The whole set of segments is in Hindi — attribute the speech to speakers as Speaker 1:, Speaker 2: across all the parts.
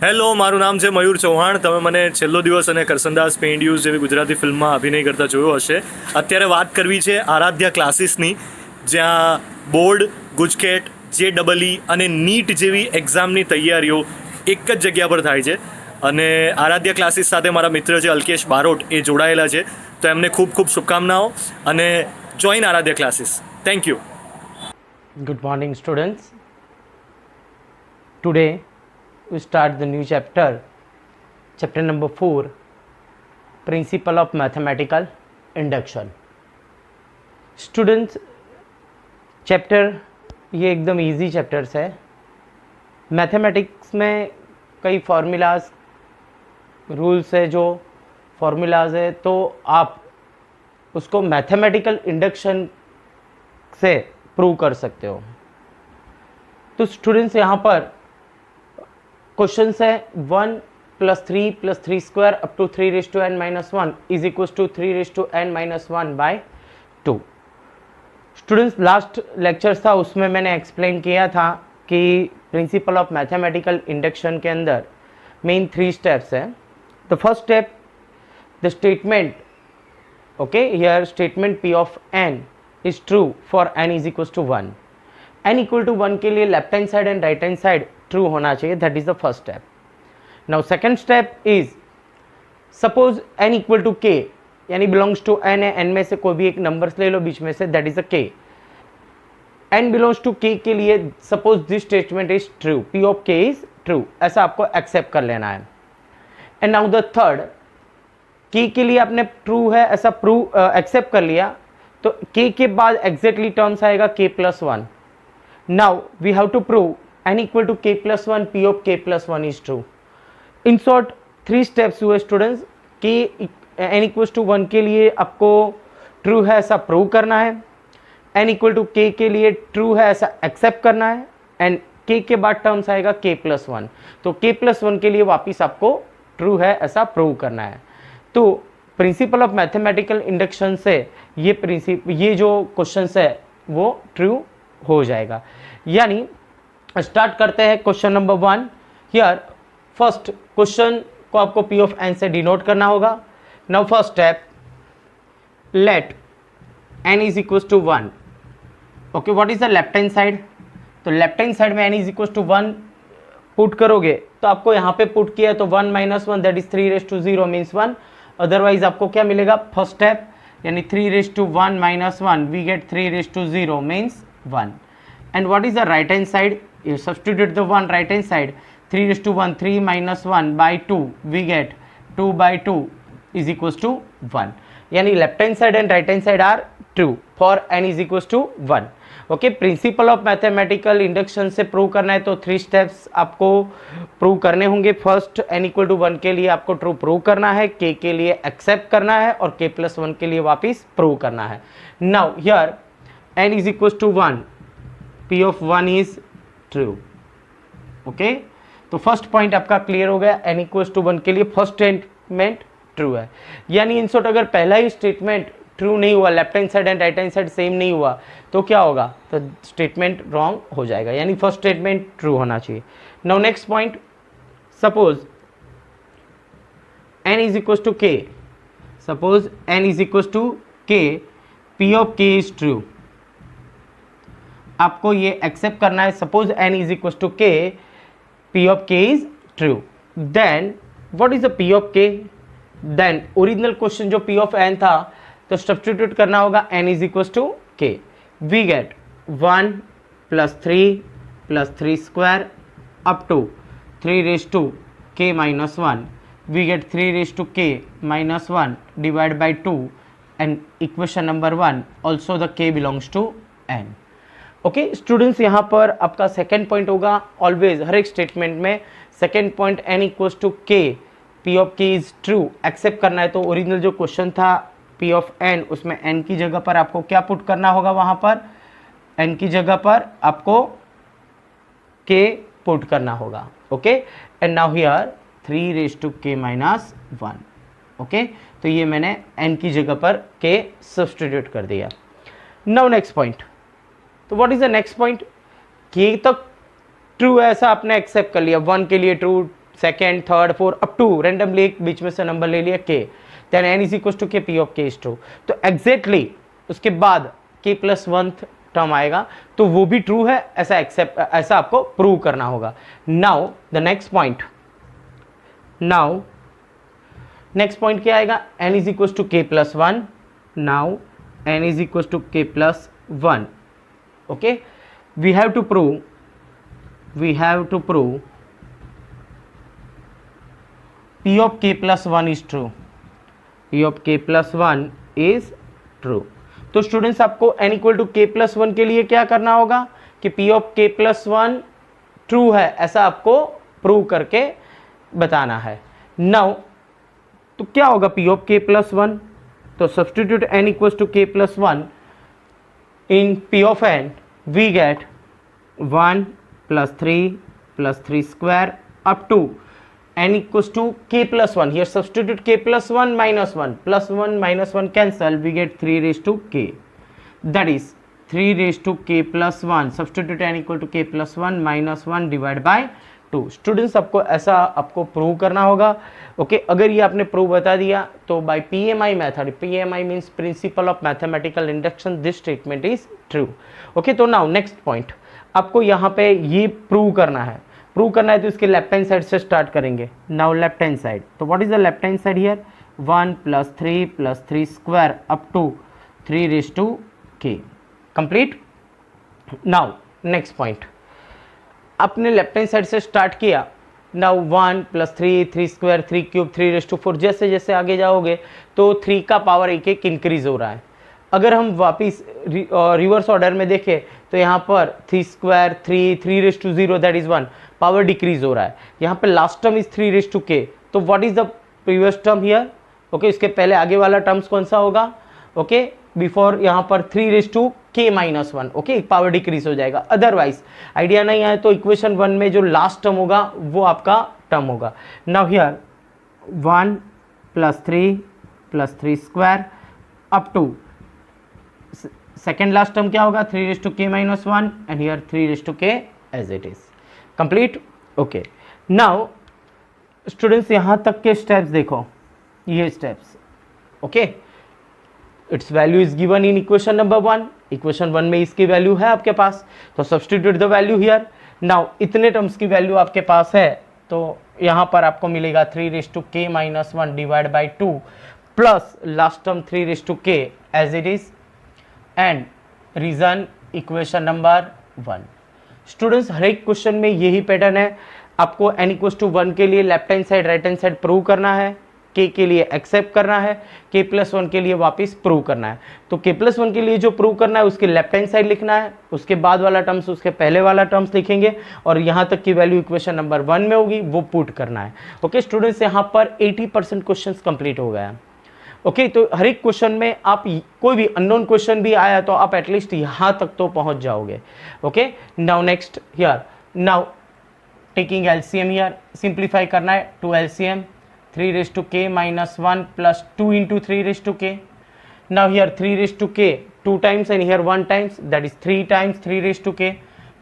Speaker 1: હેલો, મારું નામ છે મયુર ચૌહાણ. તમે મને છેલ્લો દિવસ અને કરસનદાસ પેઇન્ડ્યુઝ જેવી ગુજરાતી ફિલ્મમાં અભિનય કરતા જોયો હશે. અત્યારે વાત કરવી છે આરાધ્યા ક્લાસીસની, જ્યાં બોર્ડ, ગુજકેટ, JEE અને નીટ જેવી એક્ઝામની તૈયારીઓ એક જ જગ્યા પર થાય છે. અને આરાધ્યા ક્લાસીસ સાથે મારા મિત્ર છે અલ્કેશ બારોટ, એ જોડાયેલા છે. તો એમને ખૂબ ખૂબ શુભકામનાઓ અને join Aaradhya classes. Thank you.
Speaker 2: Good morning, students. Today we start the new chapter, chapter number 4, Principle of Mathematical Induction. Students, chapter ये एकदम इजी चैप्टर्स है. मैथमेटिक्स में कई फार्मूलाज रूल्स है, जो फार्मूलाज है तो आप उसको मैथमेटिकल इंडक्शन से प्रूव कर सकते हो. तो स्टूडेंट्स यहाँ पर क्वेश्चन है 1 + 3 + 3 square up to 3⁻n-1 is equal to 3⁻n-1/2. Students, last lecture था उसमें मैंने एक्सप्लेन किया था कि प्रिंसिपल ऑफ मैथमेटिकल इंडक्शन के अंदर मेन 3 स्टेप्स हैं. The first step, the statement, okay, here statement P of n is true for n is equals to 1. n equal to 1 के लिए left hand side and right hand side true होना चाहिए. That is the first step. Now second step is, suppose n equal to k, यानी बिलोंग्स टू n है, n में से कोई भी एक नंबर्स ले लो बीच में से, that is a k. n belongs to k के लिए suppose this statement is true, P of k is true, ऐसा आपको एक्सेप्ट कर लेना है. And now the third, k के लिए आपने ट्रू है ऐसा प्रूव एक्सेप्ट कर लिया, तो k के बाद एग्जैक्टली टर्म्स आएगा k + 1. Now we have to prove n equal to k + 1, P of k + 1 is true. In short 3 steps हुए students. k n equal to 1 के लिए आपको ट्रू है ऐसा प्रूव करना है, n इक्वल टू k के लिए ट्रू है ऐसा एक्सेप्ट करना है, एंड k के बाद टर्म्स आएगा k + 1, तो k + 1 के लिए वापिस आपको ट्रू है ऐसा प्रूव करना है. तो प्रिंसिपल ऑफ मैथमेटिकल इंडक्शन से ये जो क्वेश्चन है वो ट्रू हो जाएगा. यानी स्टार्ट करते हैं question number 1. Here first question को आपको P of n से डिनोट करना होगा. Now first step, let n is equal to 1. Okay, what is the left hand side? तो लेफ्ट हैंड साइड में n is equal to 1 put करोगे तो आपको यहाँ पे पुट किया तो 1 - 1 दैट इज 3⁻0 मीन्स 1. अदरवाइज आपको क्या मिलेगा? फर्स्ट स्टेप, यानी 3⁻1 - 1 we get 3⁻0 means 1. And what is the right hand side? You substitute the 1 right hand side. 3⁻1 3 - 1/2 we get 2/2 is equal to 1. यानी left hand side and right hand side are true for n is equal to 1. Okay, principle of mathematical induction से प्रूव करना है तो 3 स्टेप्स आपको प्रूव करने होंगे. फर्स्ट, n इक्वल टू 1 के लिए आपको ट्रू प्रूव करना है, k के लिए एक्सेप्ट करना है और k + 1 के लिए वापिस प्रूव करना है. Now here n is equal to 1, P of 1 is true. Okay, तो फर्स्ट पॉइंट आपका क्लियर हो गया. n इक्वल टू 1 के लिए फर्स्ट स्टेटमेंट ट्रू है. यानी इन शॉर्ट अगर पहला ही स्टेटमेंट ट्रू नहीं हुआ, left hand side and right hand side same नहीं हुआ, तो क्या होगा? तो स्टेटमेंट रॉन्ग हो जाएगा. यानी फर्स्ट स्टेटमेंट ट्रू होना चाहिए. Now next point, suppose n is equal to k, suppose n is equal to k, P of k is true. आपको ये एक्सेप्ट करना है. Suppose n is equal to k, P of k is true. Then what is the P of k? Then original question जो P of n था, तो सब्स्टिट्यूट करना होगा n is equal to k. We get 1 + 3 + 3 square up to 3⁻k - 1 we get 3⁻k - 1 divide by 2 and equation number 1 also the k belongs to n. Okay students, यहाँ पर आपका सेकेंड पॉइंट होगा. ऑलवेज हर एक स्टेटमेंट में second point n equal to k, P of k is true accept करना है. तो ओरिजिनल जो क्वेश्चन था P of n, उसमें n की जगह पर आपको क्या पुट करना होगा? वहाँ पर n की जगह पर आपको k पुट करना होगा. Okay, and now here 3⁻k - 1. Okay, तो ये मैंने n की जगह पर k सब्स्टिट्यूट कर दिया. नाउ नेक्स्ट पॉइंट, तो what is the next point? k तक ट्रू है ऐसा आपने एक्सेप्ट कर लिया. 1 के लिए true, second, third, four, up to randomly एक बीच में से नंबर ले लिया k, then n is equal to k, p of k is true. तो एग्जैक्टली उसके बाद k प्लस 1 टर्म आएगा तो वो भी ट्रू है, ऐसा आपको प्रूव करना होगा। Now the next point, next point क्या आएगा, n is equal to k plus 1। Now n is equal to k plus 1। Okay, we have to prove p of k plus 1 is true, p of k plus 1 is true। तो स्टूडेंट्स आपको n equal to k plus 1 के लिए क्या करना होगा कि p of k plus 1 true है, ऐसा आपको प्रूव करके बताना है। नाउ तो क्या होगा p of k प्लस 1, तो substitute n equal to k plus 1 in p of n, we get 1 plus 3 square up to n equals to k plus 1. Here substitute k plus 1 minus 1 plus 1 minus 1 cancel, we get 3 raised to k, that is 3 raised to k plus 1, substitute n equal to k plus 1 minus 1 divided by 2। Students आपको ऐसा आपको प्रूव करना होगा। ओके, अगर ये आपने प्रूव बता दिया तो by PMI method, PMI means principle of mathematical induction, this statement is true. Okay, तो नाउ नेक्स्ट पॉइंट, आपको यहाँ पे ये प्रूव करना है तो इसके लेफ्ट हैंड साइड से स्टार्ट करेंगे। नाउ लेफ्ट हैंड साइड, तो what is the left hand side here, 1 plus 3 square up to 3 raise to k, complete. Now next point, आपने लेफ्ट हैंड साइड से स्टार्ट किया। Now 1 plus 3 square 3 cube 3 raise to 4, जैसे जैसे आगे जाओगे तो 3 का पावर एक एक इंक्रीज हो रहा है। अगर हम वापिस रिवर्स ऑर्डर में देखें तो यहाँ पर 3 square 3 raise to 0, that is 1, power decrease हो रहा है। यहाँ पे last term is 3 raise to k, तो what is the previous term here. Okay, इसके पहले आगे वाला टर्म्स कौन सा होगा, ओके, बिफोर यहाँ पर 3 raise to k minus 1, okay, power decrease हो जाएगा। अदरवाइज आइडिया नहीं आए तो इक्वेशन 1 में जो लास्ट टर्म होगा वो आपका टर्म होगा। Now here 1 plus 3 square up to second last term क्या होगा, 3 raise to k minus 1 and here 3 raise to k as it is, complete. Okay, now students यहाँ तक के स्टेप्स देखो, ये steps, okay, it's value is given in equation number 1, equation 1 में इसकी वैल्यू है आपके पास, तो substitute the value here. Now इतने टर्म्स की वैल्यू आपके पास है तो यहाँ पर आपको मिलेगा 3 raise to k minus 1 divide by 2 plus last term 3 raise to k as it is and reason equation number 1। Students हर एक क्वेश्चन में यही पैटर्न है, आपको n इक्वल टू 1 के लिए left hand side right hand side prove करना है, k के लिए एक्सेप्ट करना है, k प्लस 1 के लिए वापस प्रूव करना है। तो k प्लस 1 के लिए जो प्रूव करना है उसके लेफ्ट हैंड साइड लिखना है, उसके बाद वाला टर्म्स उसके पहले वाला टर्म्स लिखेंगे और यहाँ तक की वैल्यू इक्वेशन नंबर 1 में होगी वो पुट करना है। ओके स्टूडेंट्स, यहाँ पर 80% क्वेश्चन कंप्लीट हो गया। ओके, तो हर एक क्वेश्चन में आप कोई भी अननोन क्वेश्चन भी आया तो आप एटलीस्ट यहाँ तक तो पहुँच जाओगे। Okay, now next here, now taking LCM here, simplify करना है to LCM 3 raise to k minus 1 plus 2 into 3 raise to k। Now here 3 raise to k 2 times and here 1 times, that is 3 times 3 raise to k,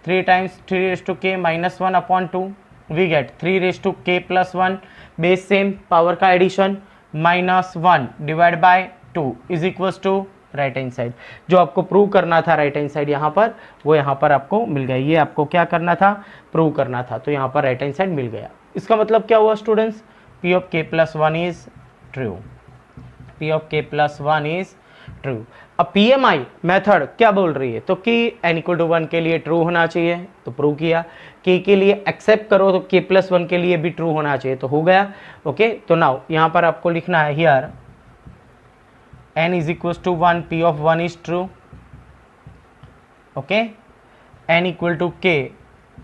Speaker 2: 3 times 3 raise to k minus 1 upon 2, we get 3 raise to k plus 1, base same power का addition minus 1 divide by 2 is equals to right hand side. जो आपको प्रूव करना था राइट हैंड साइड यहाँ पर, वो यहाँ पर आपको मिल गया। ये आपको क्या करना था, प्रूव करना था, तो यहाँ पर राइट हैंड साइड मिल गया। इसका मतलब क्या हुआ students, p of k plus 1 is true, p of k plus 1 is true। अब PMI मेथड क्या बोल रही है, तो कि n इक्वल टू 1 के लिए ट्रू होना चाहिए, तो प्रूव किया। k के लिए एक्सेप्ट करो तो k प्लस 1 के लिए भी ट्रू होना चाहिए, तो हो गया। ओके, तो नाउ यहाँ पर आपको लिखना है here n is equal to 1, p of 1 is true. Okay, n equal to k,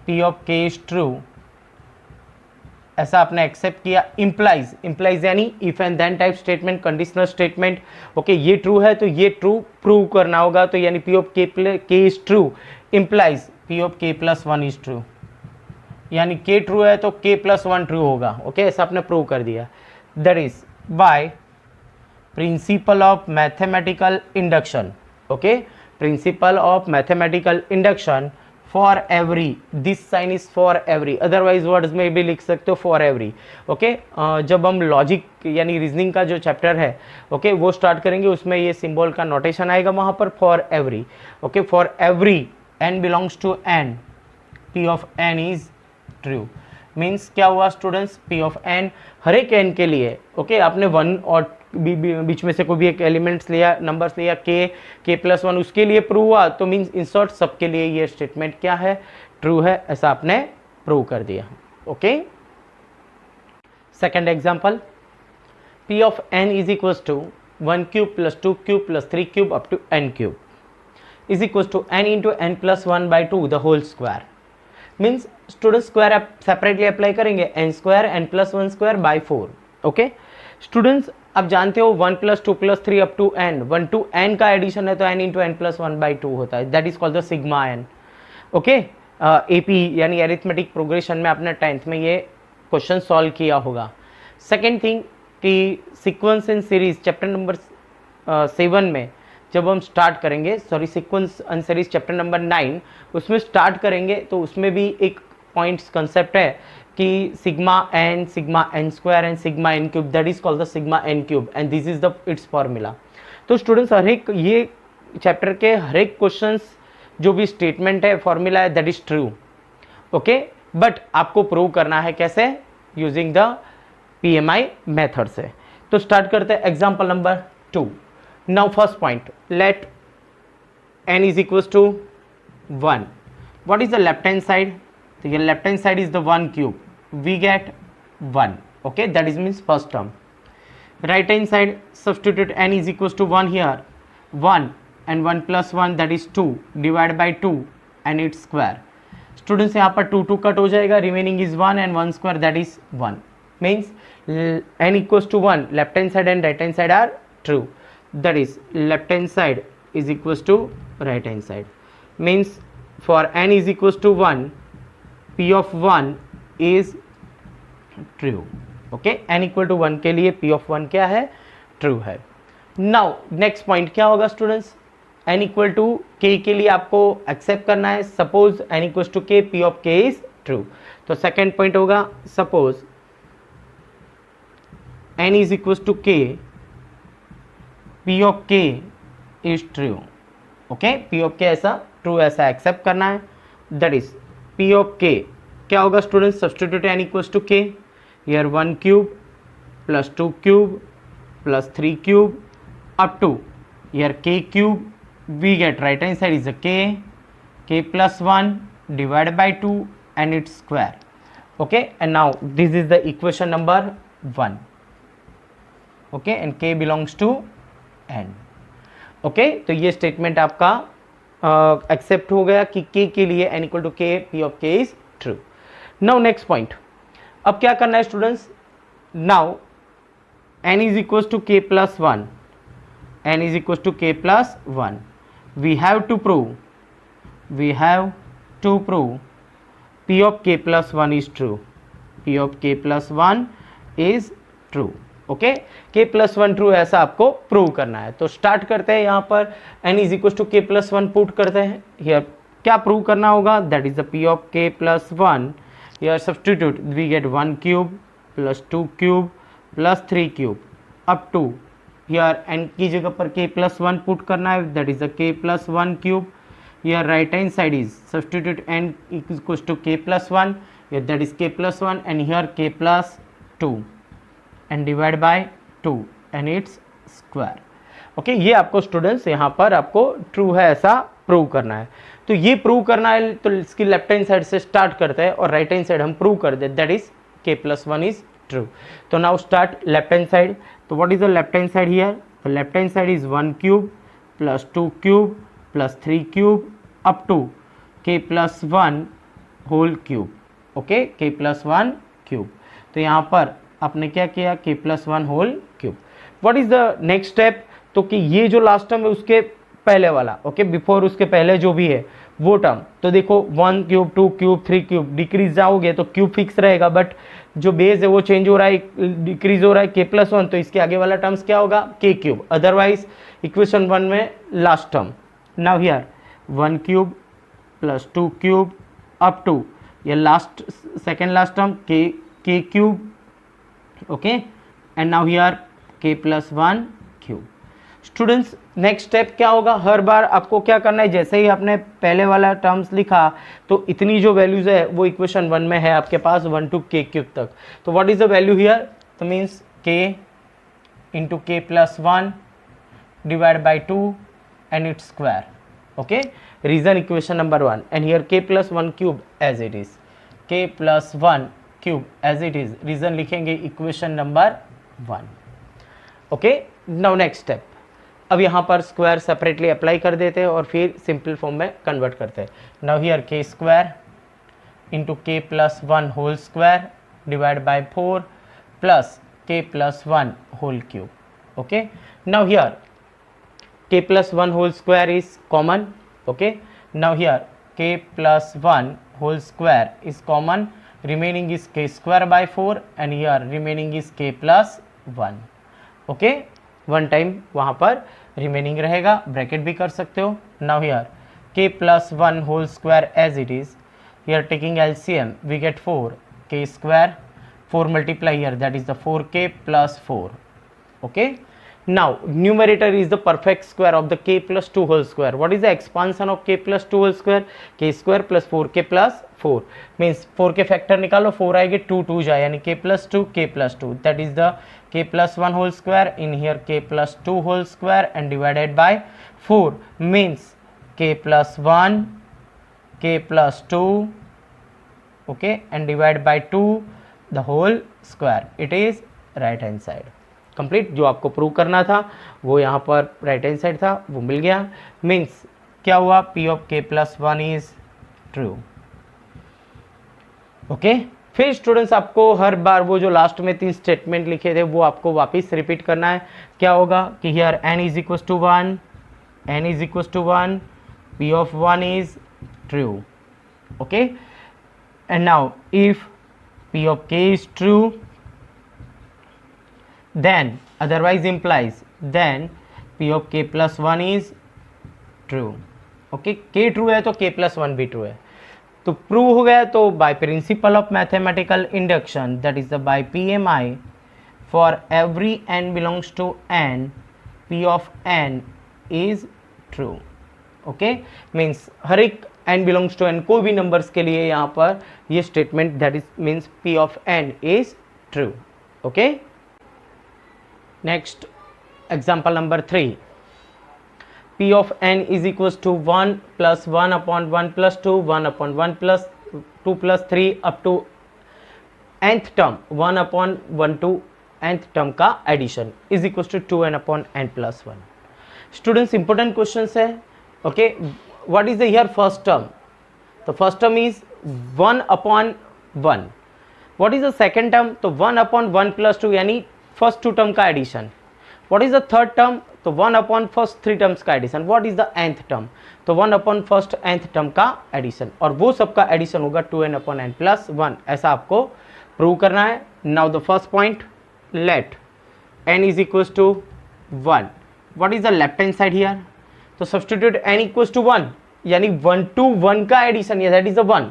Speaker 2: p of k is true, ऐसा आपने एक्सेप्ट किया। इम्प्लाइज यानी if and then type statement, conditional statement. Okay, ये ट्रू है तो ये ट्रू प्रूव करना होगा, तो यानी p of k is true implies p of k plus 1 is true, यानी k ट्रू है तो k प्लस 1 ट्रू होगा। ओके, ऐसा आपने प्रूव कर दिया। That is by principle of mathematical induction. Okay, principle of mathematical induction for every, this sign is for every, otherwise words में भी लिख सकते हो फॉर एवरी। ओके, जब हम लॉजिक यानी रीजनिंग का जो चैप्टर है ओके वो स्टार्ट करेंगे, उसमें ये सिंबल का नोटेशन आएगा वहां पर for every. Okay, for every n belongs to n, p of n is true. Means क्या हुआ स्टूडेंट्स, p ऑफ n हर एक n के लिए ओके आपने 1 और बीच में से कोई भी एक एलिमेंट्स लिया, नंबर्स लिया, k प्लस 1 उसके लिए प्रूव हुआ, तो मीन्स इन शॉर्ट सबके लिए ये स्टेटमेंट क्या है, ट्रू है, ऐसा आपने प्रूव कर दिया। Okay, second example, p of n is equals to 1 cube plus 2 cube plus 3 cube up to n cube is equals to n into n plus 1 by 2 the whole square. Means student square आप सेपरेटली अप्लाई करेंगे, n square n plus 1 square by 4। Okay students, आप जानते हो 1 plus 2 plus 3 up to n, 1 to n का एडिशन है तो n into n plus 1 by 2 होता है, that is called the sigma n। Okay, AP यानी एरिथमेटिक प्रोग्रेशन में आपने 10th में ये क्वेश्चन सॉल्व किया होगा। सेकेंड थिंग कि sequence and series chapter number 7 में जब हम स्टार्ट करेंगे, sorry sequence and series chapter number 9 उसमें स्टार्ट करेंगे, तो उसमें भी एक पॉइंट्स कंसेप्ट है कि sigma n square and sigma n cube, that is called the sigma n cube and this is the it's formula. तो स्टूडेंट्स हर एक ये चैप्टर के हर एक क्वेश्चंस जो भी स्टेटमेंट है, फॉर्मूला है, that is true. Okay, but आपको प्रूव करना है कैसे, यूजिंग द PMI मेथड से। तो स्टार्ट करते हैं example number 2। Now first point, let n is equals to 1, what is the left hand side, तो ये लेफ्ट hand side is the 1 cube, we get 1। Okay, that is means first term. Right hand side substitute n is equals to 1 here, 1 and 1 plus 1 that is 2 divided by 2 and its square। Students यहाँ पर 2 2 कट हो जाएगा, remaining is 1 and 1 square that is 1। Means n equals to 1, left hand side and right hand side are true, that is left hand side is equals to right hand side। means for n is equals to 1, p of 1 is true। okay, n equal to 1 के लिए p of 1 क्या है, true है। now next point क्या होगा students, n equal to k के लिए आपको एक्सेप्ट करना है, suppose n equal to k, p of k is true. तो सेकेंड पॉइंट होगा, suppose n is equal to k, p of k is true. Okay, p of k ऐसा ट्रू, ऐसा एक्सेप्ट करना है, that is p of k क्या होगा student, substitute n equal to k, here 1 cube plus 2 cube plus 3 cube up to here k cube, we get right hand side is a k plus 1 divided by 2 and its square। okay, and now this is the equation number 1। okay, and k belongs to n। okay, तो ये स्टेटमेंट आपका एक्सेप्ट हो गया कि k के लिए n equal to k, p of k is true. Now next point, अब क्या करना है students, now n is equal to k plus 1, n is equals to k plus 1, we have to prove p of k plus 1 is true, p of k plus 1 is true। Okay, k plus 1 true ऐसा आपको प्रूव करना है। तो स्टार्ट करते हैं, यहाँ पर n is equals to k plus 1 put करते हैं, हियर क्या प्रूव करना होगा, that is the p of k plus 1, here substitute we get 1 cube plus 2 cube plus 3 cube up to here n की जगह पर k plus 1 पुट करना है, that is the k plus 1 cube, here right hand side is substitute n equals to k plus 1, here that is k plus 1 and here k plus 2 and divide by 2 and its square. Okay, ये आपको स्टूडेंट्स यहाँ पर आपको ट्रू है ऐसा प्रूव करना है। तो ये प्रूव करना है तो इसकी लेफ्ट हैंड साइड से स्टार्ट करते हैं और राइट हैंड साइड हम प्रूव कर दे, that is k plus 1 is true. तो now start left hand side, तो what is the left hand side here, the left hand side is 1 cube plus 2 cube plus 3 cube up to k plus 1 whole cube. Okay, k plus 1 cube, तो यहाँ पर आपने क्या किया, k plus 1 whole cube. What is the next step, तो कि ये जो लास्ट टर्म है उसके पहले वाला, ओके बिफोर उसके पहले जो भी है वो टर्म, तो देखो 1 क्यूब 2 क्यूब 3 क्यूब, डिक्रीज जाओगे तो क्यूब फिक्स रहेगा, बट जो बेस है वो चेंज हो रहा है, डिक्रीज हो रहा है k plus 1, तो इसके आगे वाला टर्म्स क्या होगा, k क्यूब, अदरवाइज इक्वेशन 1 में last term. Now here 1 cube plus 2 cube up to your last second last term k cube, okay, and now here k plus 1 cube. Students next step क्या होगा, हर बार आपको क्या करना है, जैसे ही आपने पहले वाला टर्म्स लिखा तो इतनी जो वैल्यूज है वो इक्वेशन 1 में है आपके पास 1 to k क्यूब तक. तो what is the value here, तो means k into k plus 1 divided by 2 and its square. Okay, reason equation number 1, and here k plus 1 cube as it is, k plus 1 cube as it is, reason लिखेंगे equation number 1. Okay, now next step. अब यहाँ पर स्क्वायर सेपरेटली अप्लाई कर देते हैं और फिर सिंपल फॉर्म में कन्वर्ट करते हैं. Now here k square into k plus 1 whole square divide by 4 plus k plus 1 whole cube. Okay, now here k plus 1 whole square is common. Okay, now here k plus 1 whole square is common, remaining is k square by 4 and here remaining is k plus 1. Okay, one time वहाँ पर रिमेनिंग रहेगा, ब्रैकेट भी कर सकते हो. Now here k plus 1 whole square as it is, here taking LCM we get 4 k square, 4 multiply here, that is the 4k plus 4. Okay, now numerator is the perfect square of the k plus 2 whole square. What is the expansion of k plus 2 whole square, k square plus 4k plus 4, means 4k factor निकालो, 4 आएगी 2 2 जाए यानी k plus 2 k plus 2, that is the k plus 1 whole square, in here k plus 2 whole square and divided by 4 means k plus 1 k plus 2, okay, and divide by 2 the whole square. It is right hand side. Complete. जो आपको प्रूव करना था वो यहाँ पर राइट हैंड साइड था, वो मिल गया. मीन्स क्या हुआ, p of k plus 1 is true. Okay, फिर स्टूडेंट्स आपको हर बार वो जो लास्ट में 3 स्टेटमेंट लिखे थे वो आपको वापस रिपीट करना है. क्या होगा कि here n is equal to 1, n is equal to 1, p of 1 is true. Okay, and now if p of k is true, then otherwise implies then p of k plus 1 is true. okay, k true है तो k plus 1 भी true है. तो प्रूव हो गया. तो by principle of mathematical induction, that is the by PMI, for every n belongs to n, p of n is true. Okay, means हर एक n बिलोंग्स टू n कोई भी नंबर्स के लिए यहाँ पर ये statement, that is means p of n is true. Okay, next example number 3, p of n is equals to 1 plus 1 upon 1 plus 2, 1 upon 1 plus 2 plus 3 up to nth term 1 upon 1 to nth term का addition is equals to 2n upon n plus 1. Students, important questions है. Okay, what is the here first term? The first term is 1 upon 1. What is the second term? तो 1 upon 1 plus 2 यानी फर्स्ट 2 टर्म का addition. What is the third term? तो 1 अपॉन फर्स्ट 3 टर्म्स का addition. What is the nth term? तो 1 अपॉन फर्स्ट nth टर्म का एडिशन, और वो सबका एडिशन होगा 2n अपॉन n प्लस 1. ऐसा आपको प्रूव करना है. Now the first point, let n is equal to 1. What is the left hand side here? तो सब्सटीट्यूट n इक्वल टू 1 यानी 1 to 1 का एडिशन, या that is the 1.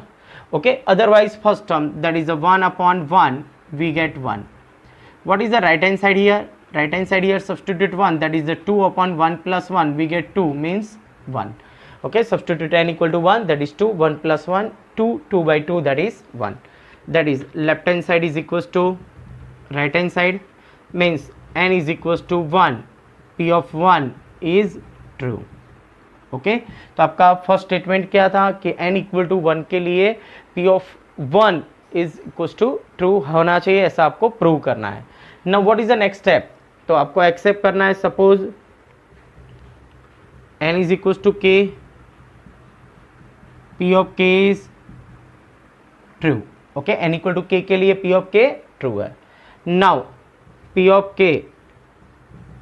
Speaker 2: Okay, otherwise first term that is the 1 upon 1 we get 1. What is the right hand side here? Right hand side here substitute 1, that is the 2 upon 1 plus 1 we get 2 means 1. Okay, substitute n equal to 1, that is 2, 1 plus 1 2, 2 by 2 that is 1. That is left hand side is equals to right hand side, means n is equals to 1, p of 1 is true. Okay, तो आपका फर्स्ट स्टेटमेंट क्या था कि n इक्वल टू 1 के लिए p of 1 is equal to true होना चाहिए, ऐसा आपको प्रूव करना है. Now what is the next step? तो आपको एक्सेप्ट करना है, suppose n is equal to k, p of k is true. Okay, n equal to k के लिए p ऑफ k ट्रू है. नाउ p ऑफ k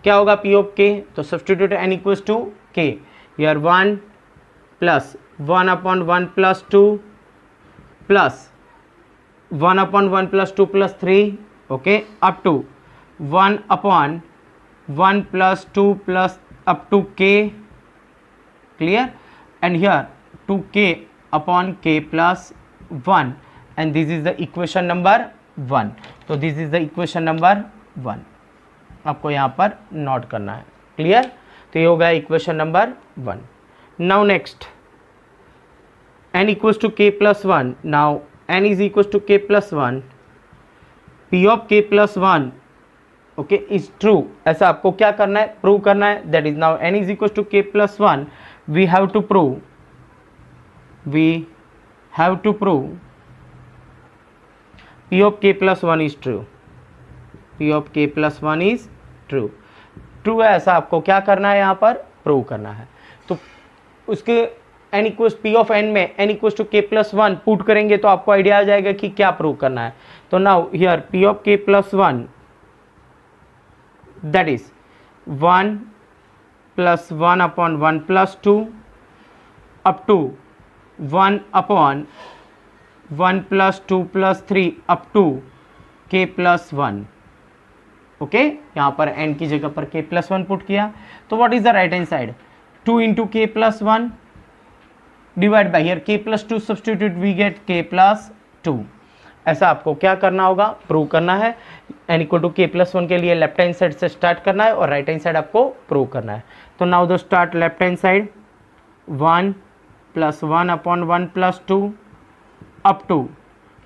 Speaker 2: क्या होगा? p ऑफ k, तो substitute n equal to k, here 1 plus 1 upon 1 plus 2 plus 1 upon 1 plus 2 plus 3, okay, up to 1 upon 1 plus 2 plus up to k, clear, and here 2k upon k plus 1 and this is the equation number 1. तो this is the equation number 1 आपको यहाँ पर नोट करना है. क्लियर? तो ये हो गया equation number 1. Now next n equals to k plus 1. Now n is equals to k plus 1. p of k plus 1 okay is true. ऐसा आपको क्या करना है? प्रूव करना है. That is now n is equals to k plus 1. We have to prove p of k plus 1 is true. p of k plus 1 is true. True है, ऐसा आपको क्या करना है? यहाँ पर प्रूव करना है. तो उसके n equals p of n में n equals to k plus 1 put करेंगे तो आपको आइडिया आ जाएगा कि क्या प्रूव करना है. तो now here p of k plus 1 that is 1 plus 1 upon 1 plus 2 up to 1 upon 1 plus 2 plus 3 up to k plus 1. Okay यहाँ पर n की जगह पर k प्लस 1 पुट किया. तो what is the right hand side? 2 into k plus 1 divide by here k plus 2 substitute we get k plus 2. ऐसा आपको क्या करना होगा? प्रूव करना है. n equal to k plus 1 के लिए लेफ्ट हैंड साइड से स्टार्ट करना है और राइट हैंड साइड आपको प्रूव करना है. तो now the start left hand side 1 plus 1 upon 1 plus 2 up to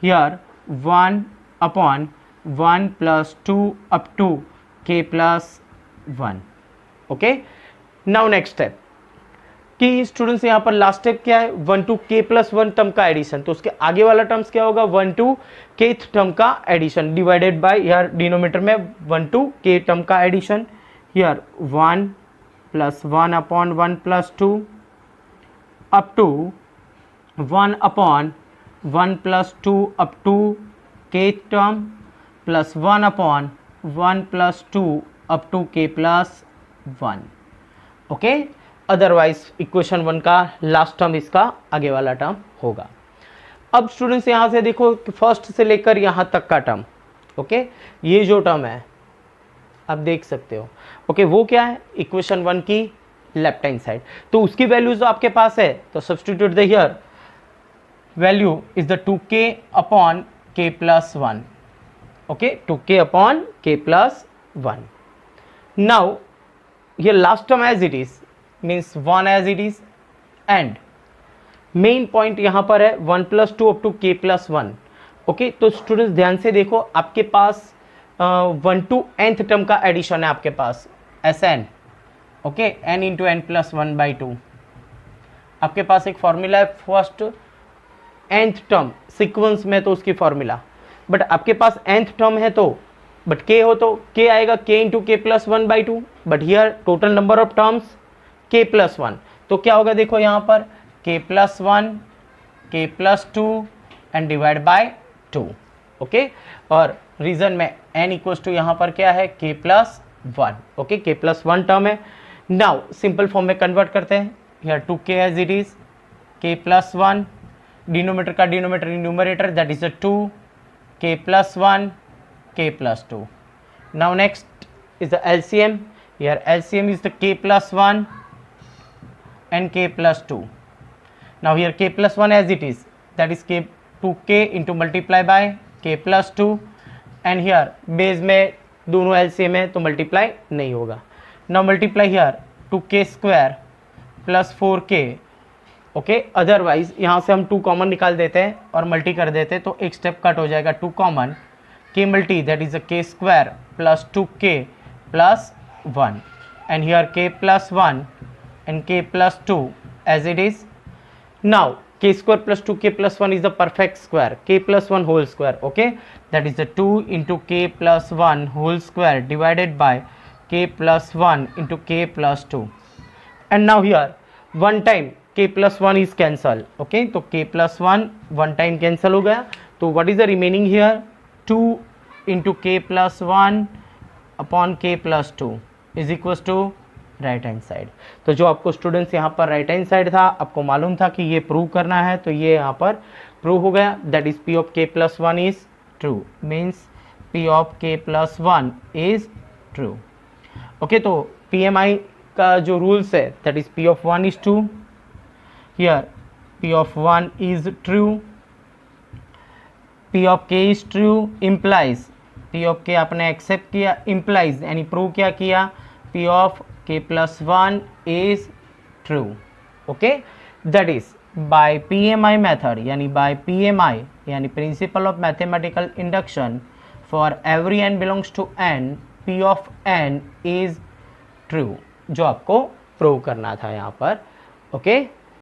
Speaker 2: here 1 upon 1 plus 2 up to k plus 1. Okay now next step कि स्टूडेंट्स यहाँ पर लास्ट स्टेप क्या है? 1 टू k प्लस 1 टर्म का एडिशन. तो उसके आगे वाला टर्म्स क्या होगा? 1 टू kth टर्म का addition divided by here denominator में 1 टू k टर्म का addition. Here 1 plus 1 upon 1 plus 2 up to 1 upon 1 plus 2 up to kth term plus 1 upon 1 plus 2 up to k plus 1. Okay otherwise equation 1 का लास्ट टर्म इसका आगे वाला टर्म होगा. अब स्टूडेंट्स यहाँ से देखो फर्स्ट से लेकर यहाँ तक का टर्म. ओके ये जो टर्म है आप देख सकते हो. ओके वो क्या है? इक्वेशन 1 की लेफ्ट हैंड साइड. तो उसकी वैल्यूज आपके पास है तो substitute the here value is the 2k upon k plus 1. okay 2k upon k plus 1. now here last term as it is means 1 as it is and main point यहाँ पर है 1 plus 2 up to k plus 1. okay तो स्टूडेंट्स ध्यान से देखो आपके पास 1 टू nth टर्म का एडिशन है आपके पास Sn. Okay n into n plus 1 by 2. आपके पास एक फॉर्मूला है फर्स्ट nth टर्म सीक्वेंस में तो उसकी फॉर्मूला. बट आपके पास nth टर्म है तो बट k हो तो k आएगा k into k plus 1 by 2. But here total number of terms k plus 1. तो क्या होगा देखो यहाँ पर k plus 1 k plus 2 and divide by 2. Okay और रीजन में n इक्वल्स टू यहाँ पर क्या है? k plus 1. Okay k plus 1 term है. नाउ सिंपल फॉर्म में कन्वर्ट करते हैं. Here 2k as it is k plus 1 denominator का denominator numerator that is 2 k plus 1 k plus 2. Now next is the LCM. Here LCM is the k plus 1 and k plus 2. Now here k plus 1 as it is that is k 2k into multiply by k plus 2 and here base में दोनों LCM है तो मल्टीप्लाई नहीं होगा. Now multiply here 2k square plus 4k. Okay otherwise यहाँ से हम 2 कॉमन निकाल देते हैं और मल्टी कर देते हैं तो एक स्टेप कट हो जाएगा. 2 common k multi that is a k square plus 2k plus 1 and here k plus 1 and k plus 2 as it is. Now k square plus 2k plus 1 is the perfect square k plus 1 whole square. Okay that is the 2 into k plus 1 whole square divided by k plus 1 into k plus 2. And now here one time k plus 1 is cancel. Okay तो k plus 1 one time cancel हो गया. तो what is the remaining here? 2 into k plus 1 upon k plus 2 is equals to right hand side. तो जो आपको स्टूडेंट्स यहाँ पर राइट हैंड साइड था आपको मालूम था कि ये प्रूव करना है तो ये यहाँ पर प्रूव हो गया. That is p of k plus 1 is true means p of k plus 1 is true. Okay तो PMI का जो रूल्स है that is p of 1 is 2. Here P of 1 is true, P of k is true implies P of k आपने एक्सेप्ट किया, implies यानी प्रूव क्या किया, P of k plus 1 is true. Okay, that is by PMI method यानी by PMI यानी principle of mathematical induction for every n belongs to n, P of n is true, जो आपको प्रूव करना था यहाँ पर. ओके